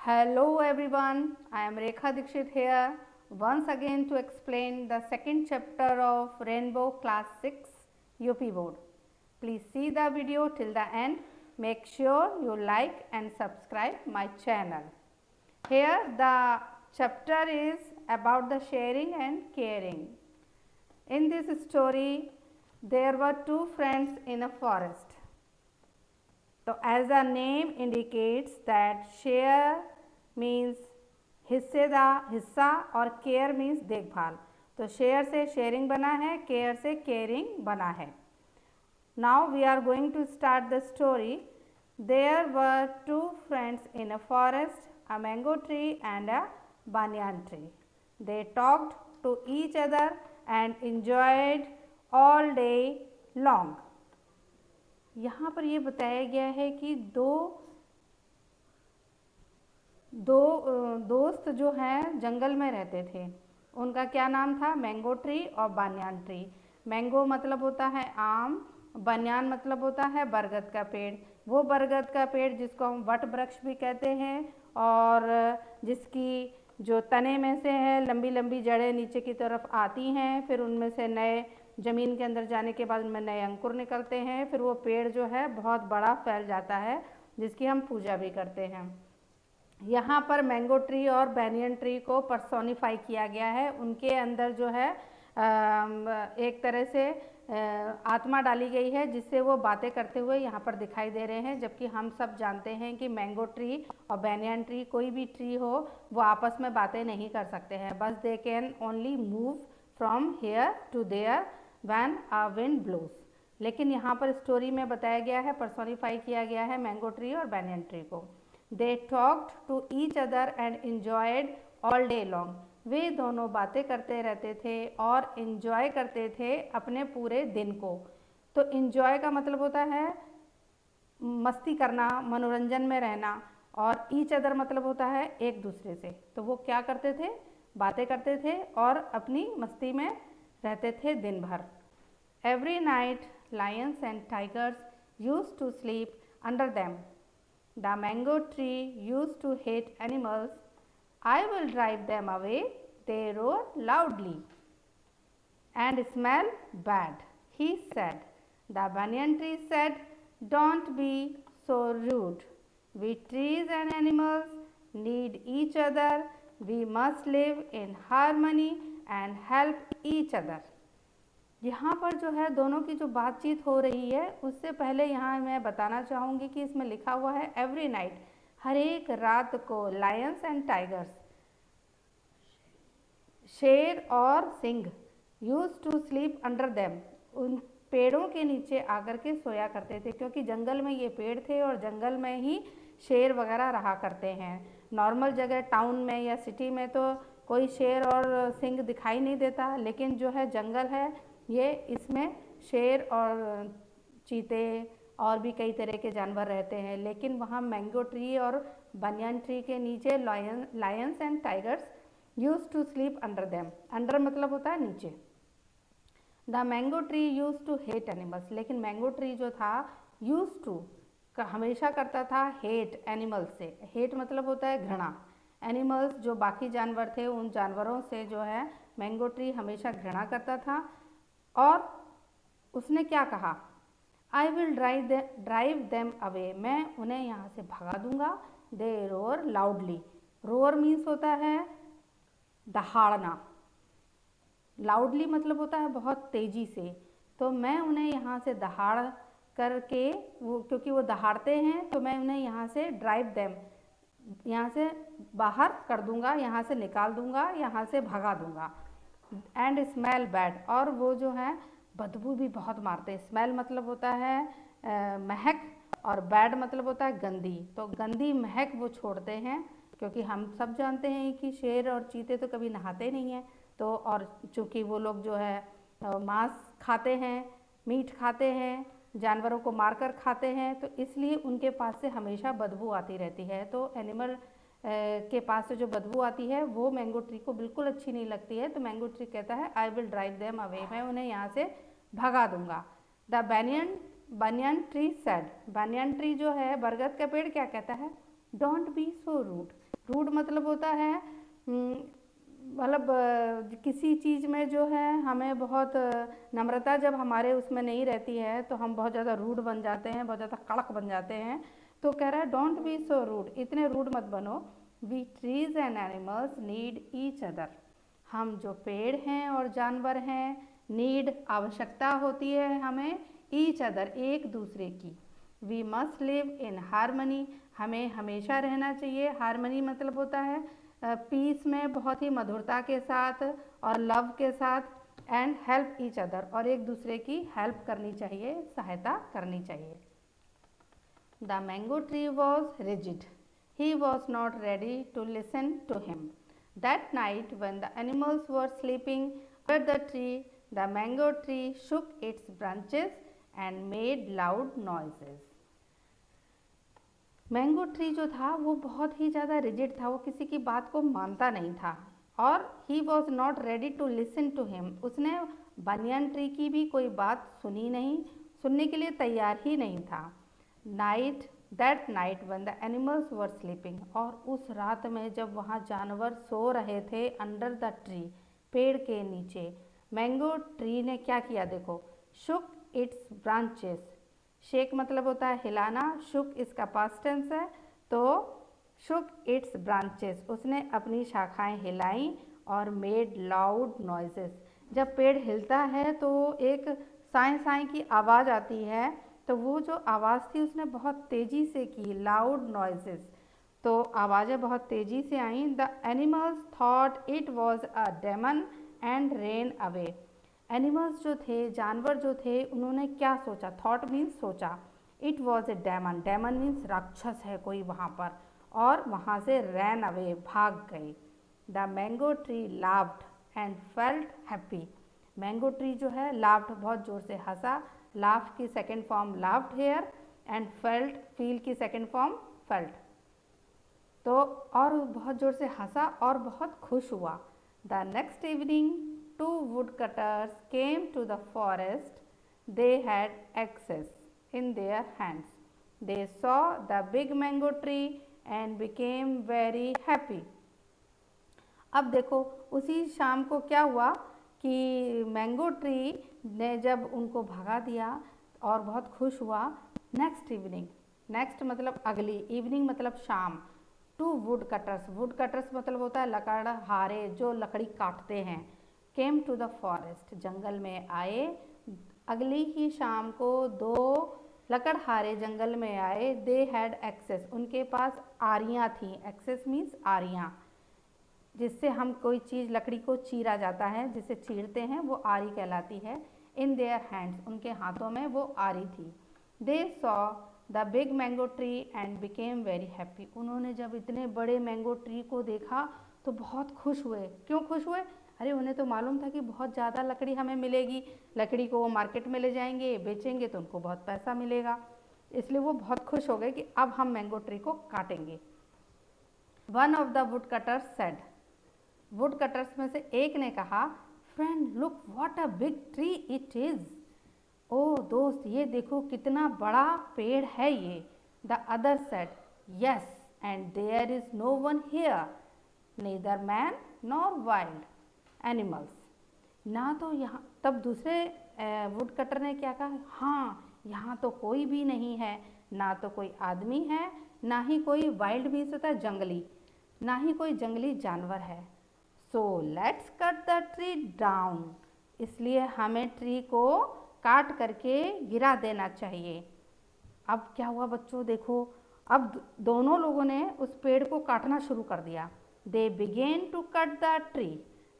Hello everyone, I am Rekha Dikshit here once again to explain the second chapter of Rainbow Class 6 UP Board. Please see the video till the end. Make sure you like and subscribe my channel. Here the chapter is about the sharing and caring. In this story, there were two friends in a forest. तो as the name indicates that share means हिस्सा और care means देखभाल, तो share से sharing बना है, care से caring बना है. Now we are going to start the story. There were two friends in a forest, a mango tree and a banyan tree. They talked to each other and enjoyed all day long. यहाँ पर ये बताया गया है कि दो दोस्त जो हैं जंगल में रहते थे. उनका क्या नाम था? मैंगो ट्री और बानियान ट्री. मैंगो मतलब होता है आम, बनियान मतलब होता है बरगद का पेड़. वो बरगद का पेड़ जिसको हम वट वृक्ष भी कहते हैं और जिसकी जो तने में से है लंबी लंबी जड़ें नीचे की तरफ आती हैं, फिर उनमें से नए ज़मीन के अंदर जाने के बाद उनमें नए अंकुर निकलते हैं, फिर वो पेड़ जो है बहुत बड़ा फैल जाता है जिसकी हम पूजा भी करते हैं. यहाँ पर मैंगो ट्री और बैनियन ट्री को पर्सोनिफाई किया गया है. उनके अंदर जो है एक तरह से आत्मा डाली गई है जिससे वो बातें करते हुए यहाँ पर दिखाई दे रहे हैं. जबकि हम सब जानते हैं कि मैंगो ट्री और बैनियन ट्री कोई भी ट्री हो वो आपस में बातें नहीं कर सकते हैं. बस they can only move from here to there when a wind blows. लेकिन यहाँ पर स्टोरी में बताया गया है, पर्सोनिफाई किया गया है मैंगो ट्री और बैनियन ट्री को. They talked to each other and enjoyed all day long. वे दोनों बातें करते रहते थे और इन्जॉय करते थे अपने पूरे दिन को. तो इन्जॉय का मतलब होता है मस्ती करना, मनोरंजन में रहना, और ईच अदर मतलब होता है एक दूसरे से. तो वो क्या करते थे? बातें करते थे और अपनी मस्ती में रहते थे दिन भर. Every night lions and tigers used to sleep under them. The mango tree used to hate animals. I will drive them away, they roar loudly and smell bad, he said. The banyan tree said, don't be so rude. We trees and animals need each other. We must live in harmony and help each other. यहाँ पर जो है दोनों की जो बातचीत हो रही है उससे पहले यहाँ मैं बताना चाहूँगी कि इसमें लिखा हुआ है एवरी नाइट, हर एक रात को लायंस एंड टाइगर्स, शेर और सिंह, use to sleep under them, उन पेड़ों के नीचे आकर के सोया करते थे. क्योंकि जंगल में ये पेड़ थे और जंगल में ही शेर वगैरह रहा करते हैं. नॉर्मल जगह टाउन में या सिटी में तो कोई शेर और सिंह दिखाई नहीं देता, लेकिन जो है जंगल है ये, इसमें शेर और चीते और भी कई तरह के जानवर रहते हैं. लेकिन वहाँ मैंगो ट्री और बनियान ट्री के नीचे lions and tigers use to sleep under them. Under मतलब होता है नीचे. The mango tree use to hate animals. लेकिन मैंगो ट्री जो था यूज टू हमेशा करता था हेट एनिमल्स से. हेट मतलब होता है घृणा. एनिमल्स जो बाकी जानवर थे उन जानवरों से जो है मैंगो ट्री हमेशा घृणा करता था. और उसने क्या कहा? आई विल ड्राइव देम अवे. मैं उन्हें यहाँ से भगा दूंगा. दे रोर लाउडली. रोर मीन्स होता है दहाड़ना. लाउडली मतलब होता है बहुत तेज़ी से. तो मैं उन्हें यहाँ से दहाड़ करके, वो क्योंकि वो दहाड़ते हैं तो मैं उन्हें यहाँ से ड्राइव देम, यहाँ से बाहर कर दूंगा, यहाँ से निकाल दूंगा, यहाँ से भगा दूंगा. And smell bad. और वो जो है बदबू भी बहुत मारते हैं. स्मेल मतलब होता है महक और बैड मतलब होता है गंदी. तो गंदी महक वो छोड़ते हैं. क्योंकि हम सब जानते हैं कि शेर और चीते तो कभी नहाते नहीं हैं. तो और चूँकि वो लोग जो है मांस खाते हैं, मीट खाते हैं, जानवरों को मारकर खाते हैं, तो इसलिए उनके पास से हमेशा बदबू आती रहती है. तो एनिमल के पास से जो बदबू आती है वो मैंगो ट्री को बिल्कुल अच्छी नहीं लगती है. तो मैंगो ट्री कहता है I will drive them away. मैं उन्हें यहाँ से भगा दूंगा. The banyan tree said. Banyan tree जो है बरगद का पेड़ क्या कहता है? Don't be so rude. Rude मतलब होता है मतलब किसी चीज़ में जो है हमें बहुत नम्रता जब हमारे उसमें नहीं रहती है तो हम बहुत ज़्यादा रूड बन जाते हैं, बहुत ज़्यादा कड़क बन जाते हैं। तो कह रहा है डोंट बी सो रूड, इतने रूड मत बनो। We trees and animals need each other, हम जो पेड़ हैं और जानवर हैं, नीड आवश्यकता होती है हमें ईच अदर एक दूसरे की। We must live in harmony, हमें हमेशा रहना चाहिए। हारमनी मतलब होता है पीस में बहुत ही मधुरता के साथ और लव के साथ, एंड हेल्प ईच अदर, और एक दूसरे की हेल्प करनी चाहिए, सहायता करनी चाहिए। The mango tree was rigid, he was not ready to listen to him. That night, when the animals were sleeping under the tree, the mango tree shook its branches and made loud noises. Mango tree जो था वो बहुत ही ज़्यादा rigid था, वो किसी की बात को मानता नहीं था, और he was not ready to listen to him, उसने बनियन ट्री की भी कोई बात सुनी नहीं, सुनने के लिए तैयार ही नहीं था। That night when the animals were sleeping, और उस रात में जब वहाँ जानवर सो रहे थे अंडर द ट्री, पेड़ के नीचे, मैंगो ट्री ने क्या किया देखो, शुक इट्स ब्रांचेस, शेक मतलब होता है हिलाना, शुक इसका पास्ट टेंस है, तो शुक इट्स ब्रांचेस, उसने अपनी शाखाएं हिलाई, और मेड लाउड नॉइजेस, जब पेड़ हिलता है तो एक साए साए की आवाज़ आती है, तो वो जो आवाज़ थी उसने बहुत तेज़ी से की, लाउड नॉइजेस, तो आवाज़ें बहुत तेज़ी से आईं। The animals thought it was a demon and ran away, animals जो थे, जानवर जो थे, उन्होंने क्या सोचा, थॉट मीन्स सोचा, it was a demon, demon means राक्षस है कोई वहाँ पर, और वहाँ से रैन अवे, भाग गए। The mango tree laughed and felt happy, mango tree जो है लाफ्ड बहुत ज़ोर से हंसा, लाफ की second form laughed here, and felt feel की सेकेंड फॉर्म फेल्ट, तो और बहुत ज़ोर से हंसा और बहुत खुश हुआ। The next evening two woodcutters came to the forest, they had axes in their hands, they saw the big mango tree and became very happy. अब देखो उसी शाम को क्या हुआ कि मैंगो ट्री ने जब उनको भगा दिया और बहुत खुश हुआ। नेक्स्ट इवनिंग, नेक्स्ट मतलब अगली, इवनिंग मतलब शाम, two woodcutters, woodcutters मतलब होता है लकड़हारे जो लकड़ी काटते हैं, केम टू द फॉरेस्ट, जंगल में आए, अगली ही शाम को दो लकड़हारे जंगल में आए, दे हैड एक्सेस, उनके पास आरियाँ थीं, एक्सेस मीन्स आरियाँ, जिससे हम कोई चीज़ लकड़ी को चीरा जाता है, जिसे चीरते हैं वो आरी कहलाती है। इन देयर हैंड्स, उनके हाथों में वो आरी थी। दे saw the big mango tree and became very happy, उन्होंने जब इतने बड़े मैंगो ट्री को देखा तो बहुत खुश हुए। क्यों खुश हुए? अरे उन्हें तो मालूम था कि बहुत ज़्यादा लकड़ी हमें मिलेगी, लकड़ी को वो मार्केट में ले जाएंगे, बेचेंगे तो उनको बहुत पैसा मिलेगा, इसलिए वो बहुत खुश हो गए कि अब हम मैंगो ट्री को काटेंगे। One of the woodcutters said, woodcutters में से एक ने कहा, friend look what a big tree it is, ओ दोस्त ये देखो कितना बड़ा पेड़ है ये। The other said, yes and there is no one here, neither man nor wild animals, ना तो यहाँ, तब दूसरे वुड कटर ने क्या कहा, हाँ यहाँ तो कोई भी नहीं है, ना तो कोई आदमी है, ना ही कोई वाइल्ड बीस्ट होता है जंगली, ना ही कोई जंगली जानवर है। So let's cut the tree down, इसलिए हमें ट्री को काट करके गिरा देना चाहिए। अब क्या हुआ बच्चों देखो, अब दोनों लोगों ने उस पेड़ को काटना शुरू कर दिया। They began to cut the tree,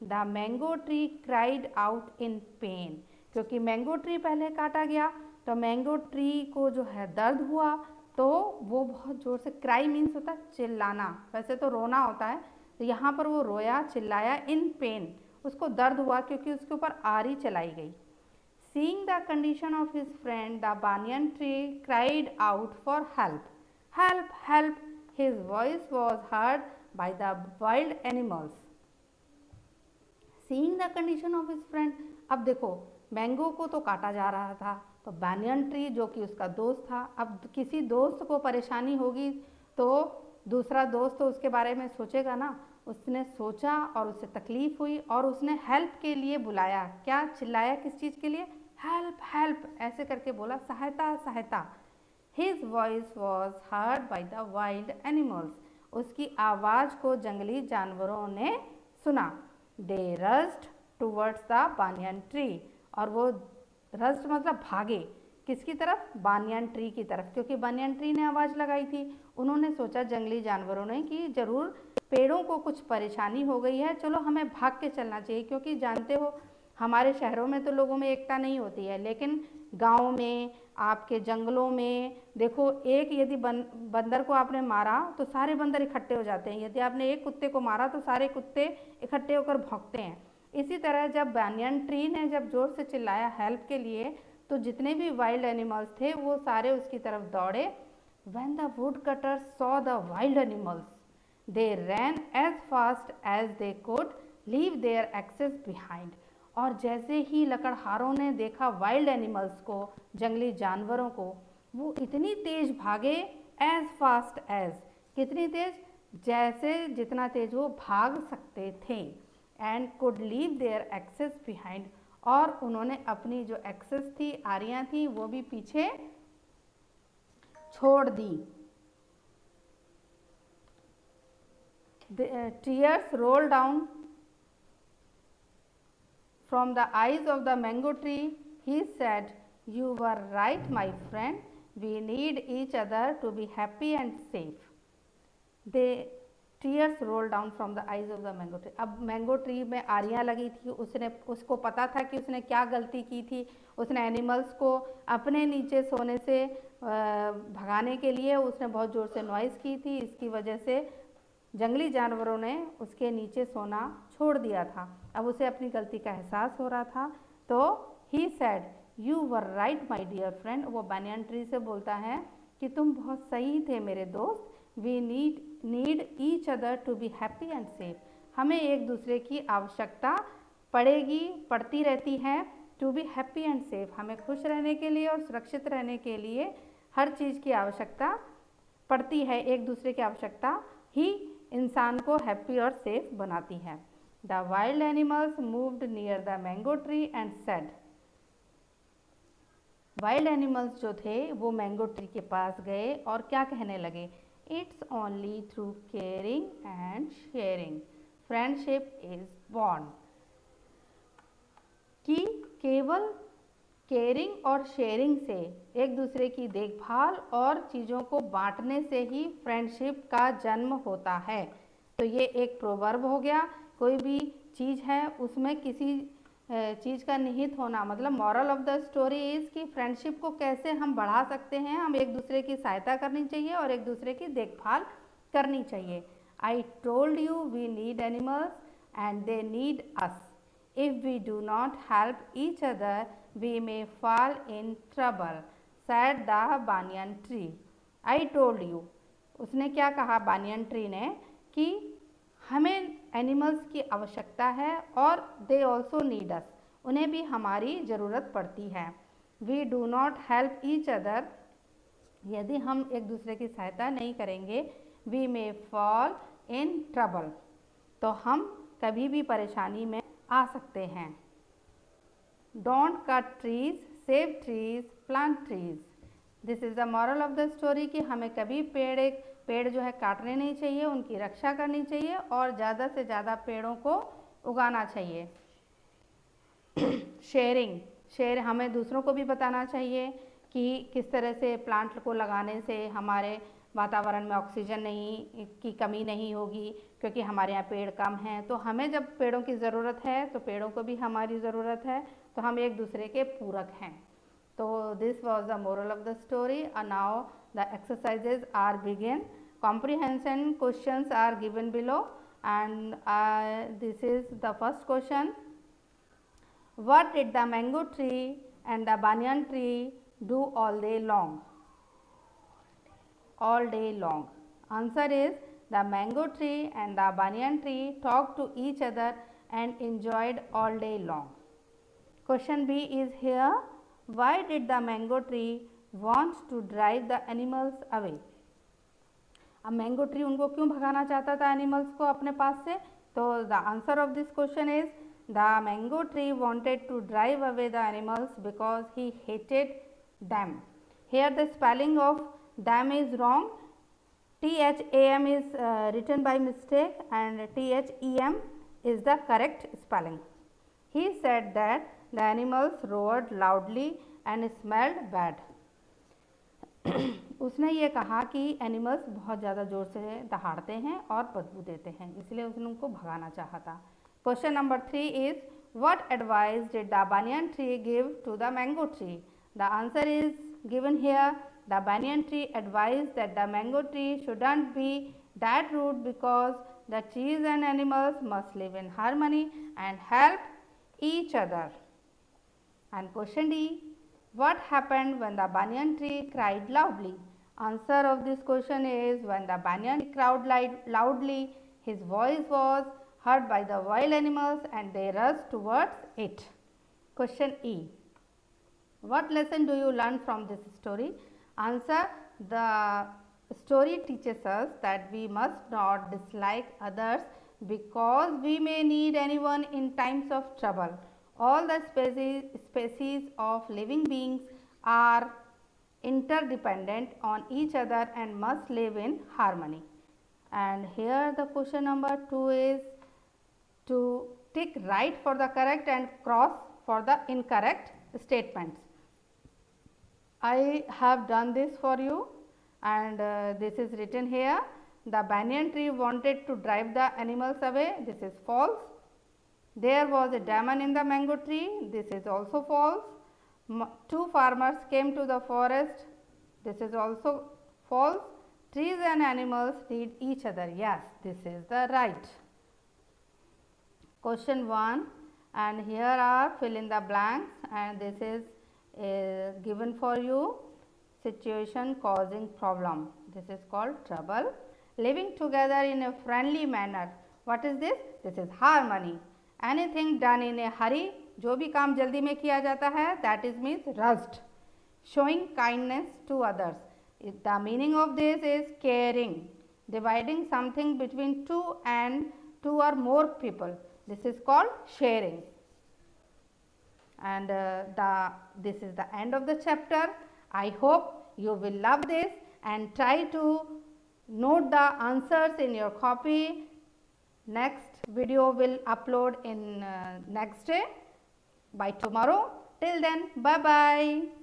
the mango tree cried out in pain, क्योंकि मैंगो ट्री पहले काटा गया तो मैंगो ट्री को जो है दर्द हुआ, तो वो बहुत ज़ोर से, क्राई मीन्स होता है चिल्लाना, वैसे तो रोना होता है, तो यहाँ पर वो रोया, चिल्लाया, इन पेन, उसको दर्द हुआ क्योंकि उसके ऊपर आरी चलाई गई। Seeing the condition of his friend, the banyan tree cried out for help. Help, help! His voice was heard by the wild animals. Seeing the condition of his friend, अब देखो मैंगो को तो काटा जा रहा था, तो banyan tree जो कि उसका दोस्त था, अब किसी दोस्त को परेशानी होगी तो दूसरा दोस्त तो उसके बारे में सोचेगा ना। उसने सोचा और उसे तकलीफ़ हुई और उसने हेल्प के लिए बुलाया। क्या चिल्लाया, किस चीज़ के लिए? हेल्प हेल्प ऐसे करके बोला, सहायता सहायता। His voice was heard by the wild animals. उसकी आवाज़ को जंगली जानवरों ने सुना। They rushed towards the banyan tree. और वो rushed मतलब भागे, किसकी तरफ? बानियान ट्री की तरफ, क्योंकि बानियान ट्री ने आवाज़ लगाई थी। उन्होंने सोचा जंगली जानवरों ने कि ज़रूर पेड़ों को कुछ परेशानी हो गई है, चलो हमें भाग के चलना चाहिए। क्योंकि जानते हो हमारे शहरों में तो लोगों में एकता नहीं होती है, लेकिन गाँव में, आपके जंगलों में देखो, एक यदि बंदर को आपने मारा तो सारे बंदर इकट्ठे हो जाते हैं। यदि आपने एक कुत्ते को मारा तो सारे कुत्ते इकट्ठे होकर भौंकते हैं। इसी तरह जब बानियान ट्री ने जब जोर से चिल्लाया हेल्प के लिए, तो जितने भी वाइल्ड एनिमल्स थे वो सारे उसकी तरफ दौड़े। When the woodcutters saw the wild animals, they ran as fast as they could, leave their axes behind. और जैसे ही लकड़हारों ने देखा वाइल्ड एनिमल्स को, जंगली जानवरों को, वो इतनी तेज भागे, एज फास्ट एज, कितनी तेज? जैसे जितना तेज वो भाग सकते थे। And could leave their axes behind, और उन्होंने अपनी जो एक्सेस थी, आरियां थी, वो भी पीछे छोड़ दी। Tears roll down from the eyes of the mango tree. He said, "You were right, my friend. We need each other to be happy and safe." The tears rolled down from the eyes of the mango tree. अब mango tree में आरियां लगी थी, उसको पता था कि उसने क्या गलती की थी। उसने एनिमल्स को अपने नीचे सोने से भगाने के लिए उसने बहुत ज़ोर से नॉइज़ की थी। इसकी वजह से जंगली जानवरों ने उसके नीचे सोना छोड़ दिया था। अब उसे अपनी गलती का एहसास हो रहा था। तो he said, you were right my dear friend, वो बानियान ट्री से बोलता है कि तुम बहुत सही थे मेरे दोस्त। We need each other to be happy and safe, हमें एक दूसरे की आवश्यकता पड़ती रहती है। To be happy and safe, हमें खुश रहने के लिए और सुरक्षित रहने के लिए हर चीज़ की आवश्यकता पड़ती है। एक दूसरे की आवश्यकता ही इंसान को हैप्पी और सेफ बनाती है। The wild animals moved near the mango tree and said, wild animals जो थे वो मैंगो ट्री के पास गए और क्या कहने लगे? It's only through caring and sharing friendship is born, कि केवल केयरिंग और शेयरिंग से, एक दूसरे की देखभाल और चीज़ों को बांटने से ही फ्रेंडशिप का जन्म होता है। तो ये एक प्रोवर्ब हो गया। कोई भी चीज़ है उसमें किसी चीज़ का निहित होना, मतलब moral of the story is कि फ्रेंडशिप को कैसे हम बढ़ा सकते हैं। हम एक दूसरे की सहायता करनी चाहिए और एक दूसरे की देखभाल करनी चाहिए। I told you we need animals and they need us. If we do not help each other, we may fall in trouble, said the banyan tree. I told you. उसने क्या कहा बानियन ट्री ने? कि हमें animals की आवश्यकता है और they also need us, उन्हें भी हमारी ज़रूरत पड़ती है। We do not help each other, यदि हम एक दूसरे की सहायता नहीं करेंगे, we may fall in trouble, तो हम कभी भी परेशानी में आ सकते हैं। Don't cut trees, save trees, plant trees. This is the moral of the story कि हमें कभी पेड़ जो है काटने नहीं चाहिए, उनकी रक्षा करनी चाहिए और ज़्यादा से ज़्यादा पेड़ों को उगाना चाहिए। शेयर हमें दूसरों को भी बताना चाहिए कि किस तरह से प्लांट को लगाने से हमारे वातावरण में ऑक्सीजन की कमी नहीं होगी, क्योंकि हमारे यहाँ पेड़ कम हैं। तो हमें जब पेड़ों की ज़रूरत है तो पेड़ों को भी हमारी ज़रूरत है, तो हम एक दूसरे के पूरक हैं। तो this was the moral of the story. Now the exercises are begin. Comprehension questions are given below and this is the first question. What did the mango tree and the banyan tree do all day long? All day long. Answer is the mango tree and the banyan tree talked to each other and enjoyed all day long. Question B is here. Why did the mango tree want to drive the animals away? अब mango tree उनको क्यों भगाना चाहता था animals को अपने पास से? तो the answer of this question is the mango tree wanted to drive away the animals because he hated them. Here the spelling of them is wrong. THAM is written by mistake and THEM is the correct spelling. He said that the animals roared loudly and smelled bad. उसने ये कहा कि animals बहुत ज़्यादा ज़ोर से दहाड़ते हैं और बदबू देते हैं, इसलिए उसने उनको भगाना चाहा था. Question number 3 is what advice did the banyan tree give to the mango tree? The answer is given here. The banyan tree advised that the mango tree shouldn't be that rude because the trees and animals must live in harmony and help each other. And question D, what happened when the banyan tree cried loudly? Answer of this question is when the banyan tree cried loudly, his voice was heard by the wild animals and they rushed towards it. Question E, what lesson do you learn from this story? Answer, the story teaches us that we must not dislike others because we may need anyone in times of trouble. All the species of living beings are interdependent on each other and must live in harmony. And here the question number 2 is to tick right for the correct and cross for the incorrect statements. I have done this for you and this is written here. The banyan tree wanted to drive the animals away. This is false. There was a demon in the mango tree. This is also false. Two farmers came to the forest. This is also false. Trees and animals need each other. Yes, this is the right. Question 1, and here are fill in the blanks, and this is given for you. Situation causing problem. This is called trouble. Living together in a friendly manner. What is this? This is harmony. Anything done in a hurry. जो भी काम जल्दी में किया जाता है, that is means rushed. Showing kindness to others. The meaning of this is caring. Dividing something between two and two or more people. This is called sharing. And this is the end of the chapter. I hope you will love this and try to note the answers in your copy. Next video will upload in next day by tomorrow. Till then, bye bye.